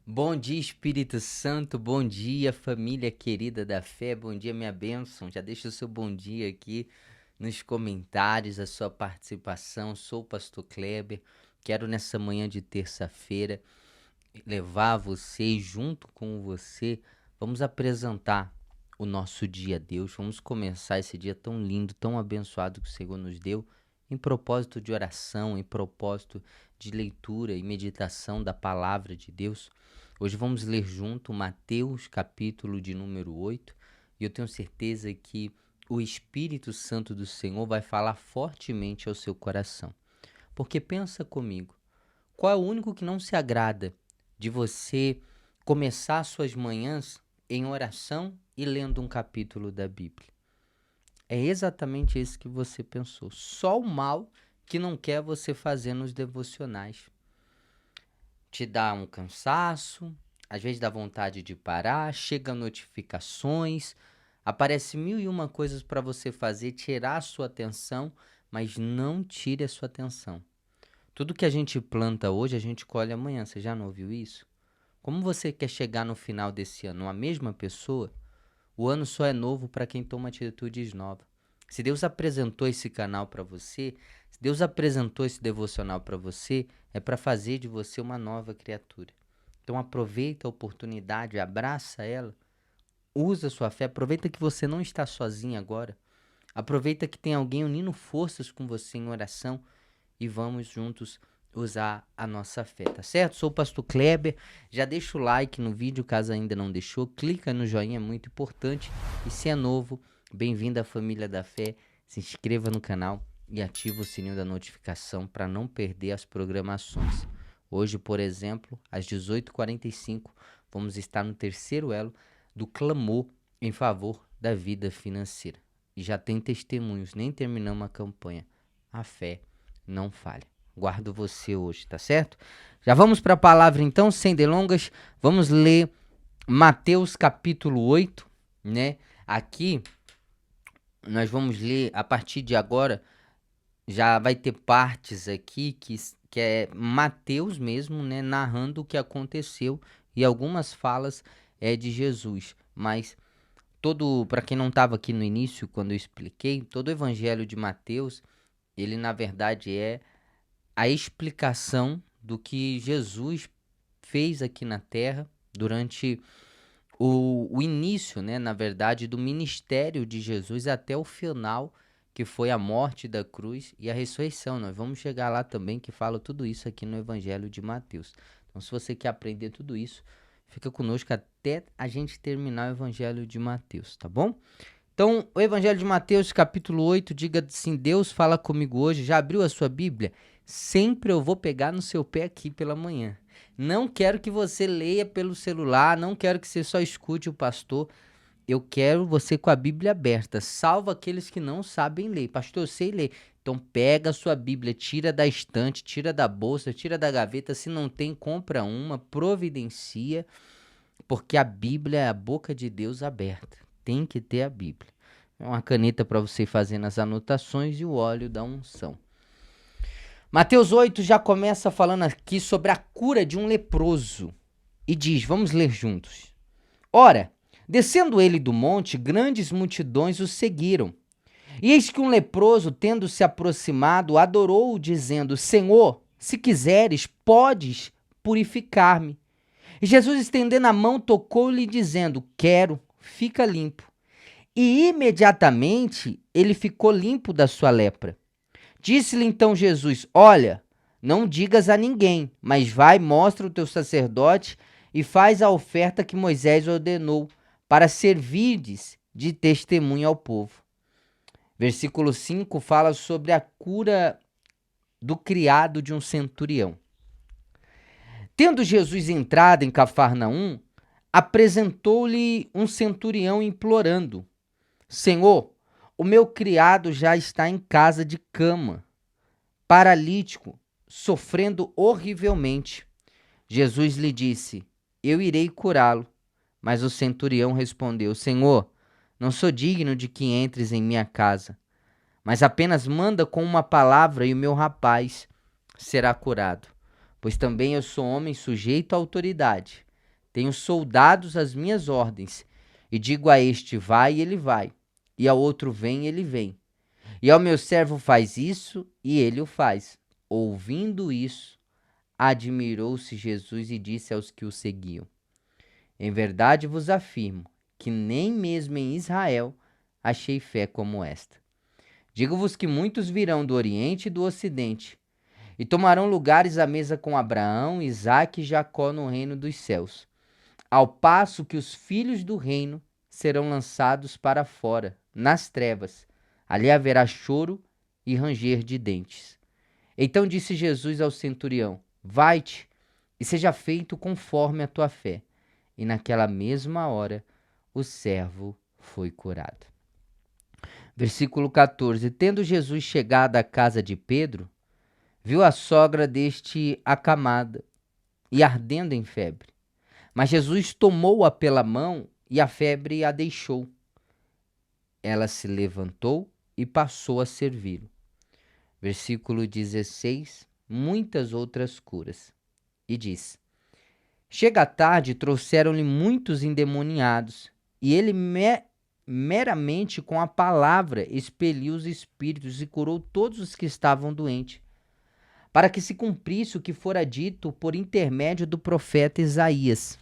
Bom dia, Espírito Santo. Bom dia, família querida da fé. Bom dia, minha bênção. Já deixa o seu bom dia aqui nos comentários, a sua participação. Sou o pastor Kleber. Quero nessa manhã de terça-feira levar você e junto com você, vamos apresentar o nosso dia a Deus. Vamos começar esse dia tão lindo, tão abençoado que o Senhor nos deu, em propósito de oração, em propósito de leitura e meditação da palavra de Deus. Hoje vamos ler junto Mateus, capítulo de número 8, e eu tenho certeza que o Espírito Santo do Senhor vai falar fortemente ao seu coração. Porque pensa comigo, qual é o único que não se agrada de você começar suas manhãs em oração e lendo um capítulo da Bíblia? É exatamente isso que você pensou. Só o mal que não quer você fazer nos devocionais. Te dá um cansaço, às vezes dá vontade de parar, chega notificações, aparece mil e uma coisas para você fazer, tirar a sua atenção, mas não tire a sua atenção. Tudo que a gente planta hoje, a gente colhe amanhã. Você já não ouviu isso? Como você quer chegar no final desse ano? A mesma pessoa? O ano só é novo para quem toma atitudes novas. Se Deus apresentou esse canal para você, se Deus apresentou esse devocional para você, é para fazer de você uma nova criatura. Então aproveita a oportunidade, abraça ela, usa a sua fé, aproveita que você não está sozinho agora. Aproveita que tem alguém unindo forças com você em oração e vamos juntos usar a nossa fé, tá certo? Sou o pastor Kleber, já deixa o like no vídeo caso ainda não deixou, clica no joinha, é muito importante, e se é novo, bem-vindo à família da fé, se inscreva no canal e ativa o sininho da notificação para não perder as programações. Hoje, por exemplo, às 18h45, vamos estar no terceiro elo do clamor em favor da vida financeira. E já tem testemunhos, nem terminamos a campanha. A fé não falha. Guardo você hoje, tá certo? Já vamos para a palavra então, sem delongas. Vamos ler Mateus capítulo 8, né? Aqui nós vamos ler a partir de agora, já vai ter partes aqui que é Mateus mesmo, né, narrando o que aconteceu e algumas falas de Jesus, mas para quem não estava aqui no início, quando eu expliquei, todo o evangelho de Mateus, ele na verdade é a explicação do que Jesus fez aqui na Terra durante o início, né, na verdade, do ministério de Jesus até o final, que foi a morte da cruz e a ressurreição. Nós vamos chegar lá também, que fala tudo isso aqui no Evangelho de Mateus. Então, se você quer aprender tudo isso, fica conosco até a gente terminar o Evangelho de Mateus, tá bom? Então, o Evangelho de Mateus, capítulo 8, diga assim: Deus fala comigo hoje. Já abriu a sua Bíblia? Sempre eu vou pegar no seu pé aqui pela manhã. Não quero que você leia pelo celular, não quero que você só escute o pastor. Eu quero você com a Bíblia aberta. Salva aqueles que não sabem ler. Pastor, eu sei ler. Então pega a sua Bíblia, tira da estante, tira da bolsa, tira da gaveta. Se não tem, compra uma, providencia, porque a Bíblia é a boca de Deus aberta. Tem que ter a Bíblia. É uma caneta para você ir fazendo as anotações e o óleo da unção. Mateus 8 já começa falando aqui sobre a cura de um leproso. E diz, vamos ler juntos. Ora, descendo ele do monte, grandes multidões o seguiram. E eis que um leproso, tendo se aproximado, adorou-o, dizendo: Senhor, se quiseres, podes purificar-me. E Jesus, estendendo a mão, tocou-lhe, dizendo: Quero, fica limpo. E imediatamente ele ficou limpo da sua lepra. Disse-lhe então Jesus: Olha, não digas a ninguém, mas vai, mostra o teu sacerdote e faz a oferta que Moisés ordenou, para servirdes de testemunho ao povo. Versículo 5 fala sobre a cura do criado de um centurião. Tendo Jesus entrado em Cafarnaum, apresentou-lhe um centurião implorando: Senhor, o meu criado já está em casa de cama, paralítico, sofrendo horrivelmente. Jesus lhe disse: Eu irei curá-lo. Mas o centurião respondeu: Senhor, não sou digno de que entres em minha casa, mas apenas manda com uma palavra e o meu rapaz será curado. Pois também eu sou homem sujeito à autoridade Tenho soldados às minhas ordens, e digo a este vai, e ele vai, e ao outro vem, e ele vem. E ao meu servo faz isso, e ele o faz. Ouvindo isso, admirou-se Jesus e disse aos que o seguiam: Em verdade vos afirmo que nem mesmo em Israel achei fé como esta. Digo-vos que muitos virão do Oriente e do Ocidente, e tomarão lugares à mesa com Abraão, Isaque e Jacó no reino dos céus, ao passo que os filhos do reino serão lançados para fora, nas trevas. Ali haverá choro e ranger de dentes. Então disse Jesus ao centurião: Vai-te, e seja feito conforme a tua fé. E naquela mesma hora o servo foi curado. Versículo 14. Tendo Jesus chegado à casa de Pedro, viu a sogra deste acamada e ardendo em febre. Mas Jesus tomou-a pela mão e a febre a deixou. Ela se levantou e passou a servi-lo. Versículo 16. Muitas outras curas. E diz: Chega a tarde, trouxeram-lhe muitos endemoniados, e ele meramente com a palavra expeliu os espíritos e curou todos os que estavam doentes, para que se cumprisse o que fora dito por intermédio do profeta Isaías.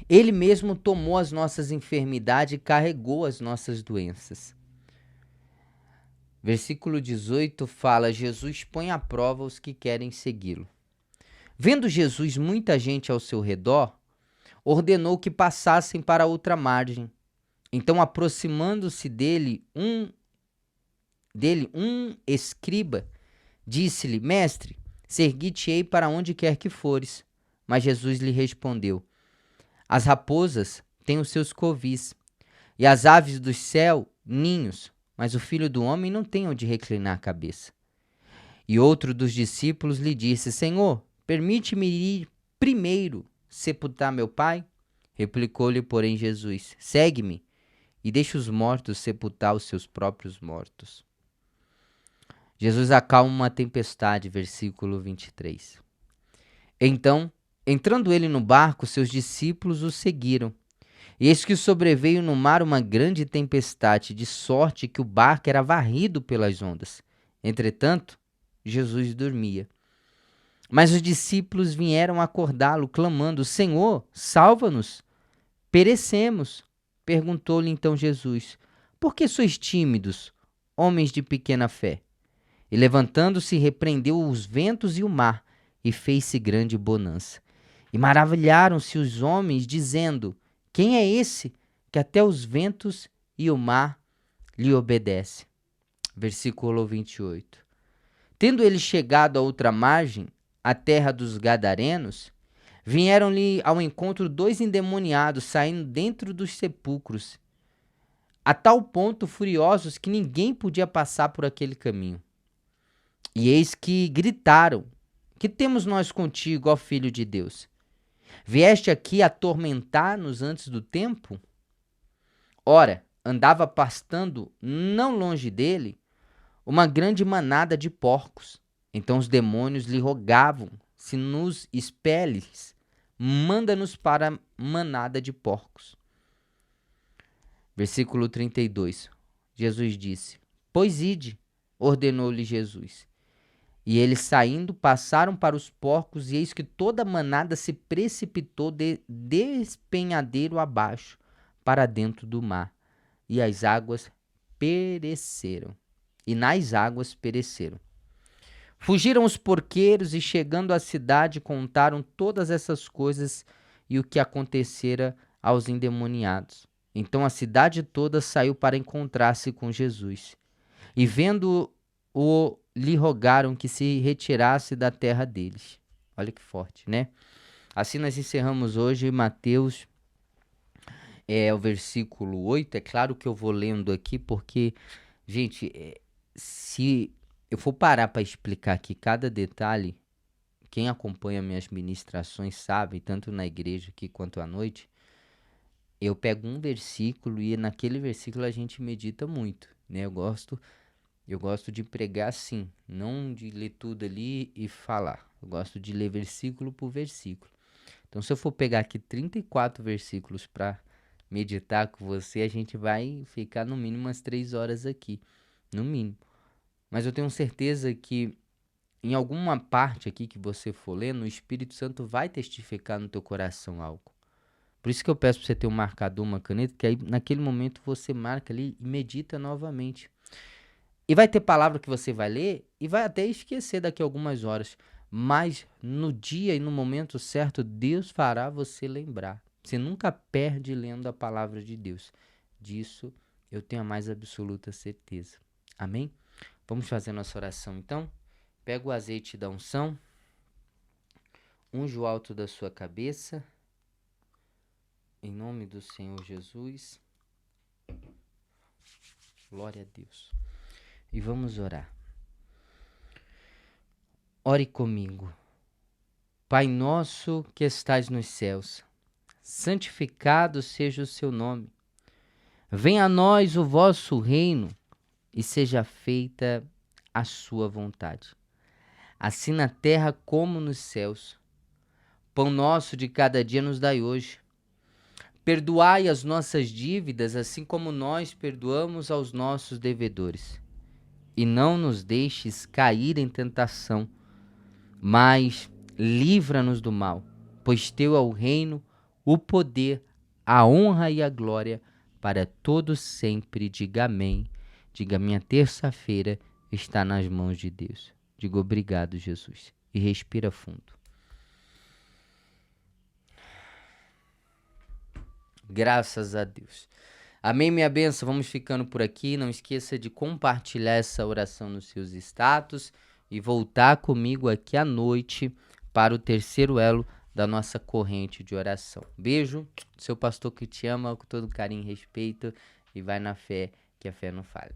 Ele mesmo tomou as nossas enfermidades e carregou as nossas doenças. Versículo 18 fala: Jesus põe à prova os que querem segui-lo. Vendo Jesus muita gente ao seu redor, ordenou que passassem para outra margem. Então, aproximando-se dele um escriba, disse-lhe: Mestre, segui-te-ei para onde quer que fores. Mas Jesus lhe respondeu: As raposas têm os seus covis, e as aves do céu ninhos, mas o Filho do Homem não tem onde reclinar a cabeça. E outro dos discípulos lhe disse: Senhor, permite-me ir primeiro sepultar meu pai? Replicou-lhe, porém, Jesus: Segue-me e deixa os mortos sepultar os seus próprios mortos. Jesus acalma uma tempestade, versículo 23. Então, entrando ele no barco, seus discípulos o seguiram. E eis que sobreveio no mar uma grande tempestade, de sorte que o barco era varrido pelas ondas. Entretanto, Jesus dormia. Mas os discípulos vieram acordá-lo, clamando: Senhor, salva-nos, perecemos. Perguntou-lhe então Jesus: Por que sois tímidos, homens de pequena fé? E levantando-se, repreendeu os ventos e o mar, e fez-se grande bonança. E maravilharam-se os homens, dizendo: Quem é esse que até os ventos e o mar lhe obedecem? Versículo 28. Tendo ele chegado à outra margem, a terra dos Gadarenos, vieram-lhe ao encontro 2 endemoniados saindo dentro dos sepulcros, a tal ponto furiosos que ninguém podia passar por aquele caminho. E eis que gritaram: Que temos nós contigo, ó Filho de Deus? Vieste aqui atormentar-nos antes do tempo? Ora, andava pastando não longe dele uma grande manada de porcos. Então os demônios lhe rogavam: Se nos expeles, manda-nos para a manada de porcos. Versículo 32. Jesus disse: Pois ide, ordenou-lhe Jesus. E eles saindo, passaram para os porcos, e eis que toda a manada se precipitou de despenhadeiro abaixo, para dentro do mar, e as águas pereceram. E nas águas pereceram. Fugiram os porqueiros e, chegando à cidade, contaram todas essas coisas e o que acontecera aos endemoniados. Então a cidade toda saiu para encontrar-se com Jesus. E vendo-o, lhe rogaram que se retirasse da terra deles. Olha que forte, né? Assim nós encerramos hoje Mateus, o versículo 8. É claro que eu vou lendo aqui porque, gente, se eu for parar para explicar aqui cada detalhe, quem acompanha minhas ministrações sabe, tanto na igreja aqui quanto à noite, eu pego um versículo e naquele versículo a gente medita muito, né? Eu gosto de pregar assim, não de ler tudo ali e falar. Eu gosto de ler versículo por versículo. Então, se eu for pegar aqui 34 versículos para meditar com você, a gente vai ficar no mínimo umas 3 horas aqui, no mínimo. Mas eu tenho certeza que em alguma parte aqui que você for lendo, o Espírito Santo vai testificar no teu coração algo. Por isso que eu peço para você ter um marcador, uma caneta, que aí naquele momento você marca ali e medita novamente. E vai ter palavra que você vai ler e vai até esquecer daqui a algumas horas. Mas no dia e no momento certo, Deus fará você lembrar. Você nunca perde lendo a palavra de Deus. Disso eu tenho a mais absoluta certeza. Amém? Vamos fazer nossa oração então? Pega o azeite da unção, unge o alto da sua cabeça, em nome do Senhor Jesus. Glória a Deus. E vamos orar. Ore comigo. Pai nosso que estais nos céus, santificado seja o seu nome. Venha a nós o vosso reino e seja feita a sua vontade, assim na terra como nos céus. Pão nosso de cada dia nos dai hoje. Perdoai as nossas dívidas, assim como nós perdoamos aos nossos devedores. E não nos deixes cair em tentação, mas livra-nos do mal, pois teu é o reino, o poder, a honra e a glória para todos sempre. Diga amém. Diga, minha terça-feira está nas mãos de Deus. Diga obrigado, Jesus. E respira fundo. Graças a Deus. Amém, minha bênção. Vamos ficando por aqui. Não esqueça de compartilhar essa oração nos seus status e voltar comigo aqui à noite para o terceiro elo da nossa corrente de oração. Beijo, seu pastor que te ama com todo carinho e respeito, e vai na fé, que a fé não falha.